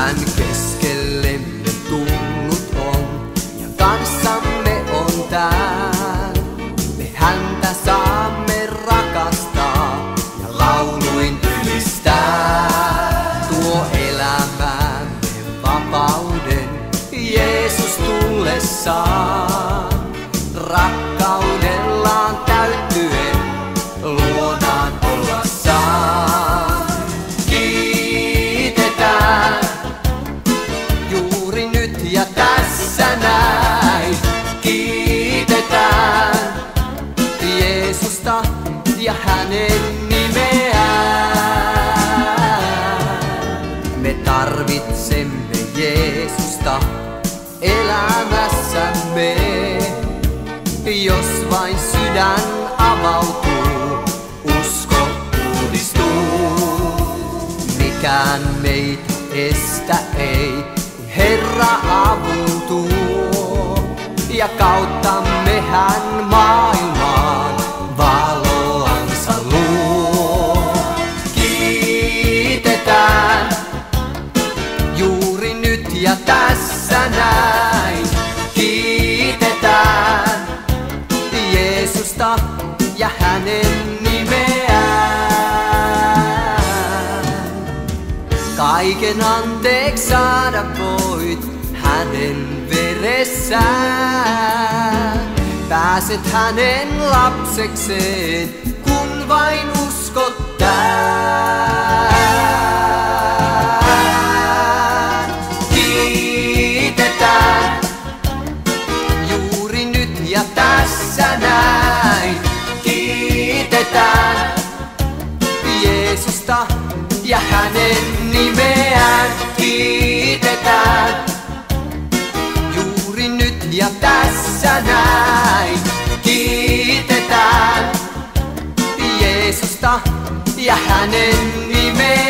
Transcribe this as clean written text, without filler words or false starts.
Hän keskellemme tullut on ja kanssamme on täällä. Me häntä saamme rakastaa ja lauluin ylistää. Tuo elämäämme vapauden Jeesus tullessaan. Rakkaudellaan täyttyen luonaan olla saa. Kiitetään juuri nyt ja tässä näin. Kiitetään Jeesusta ja hänen nimeään. Me tarvitsemme Jeesusta elämässämme. Jos vain sydän avautuu, usko uudistuu. Mikään meitä estä ei, kun Herra avun tuo. Ja kauttamme hän maailmaan valoansa luo. Kiitetään juuri nyt ja tässä näin. Kiitetään Jeesusta ja hänen nimeään. Kaiken anteeksi saada voit hänen veressään. Pääset hänen lapsekseen, kun vain uskot tän. Kiitetään juuri nyt ja tässä näin. Kiitetään Jeesusta ja hänen nimeään. Kiitetään juuri nyt ja tässä näin. Kiitetään Jeesusta ja hänen nimeään.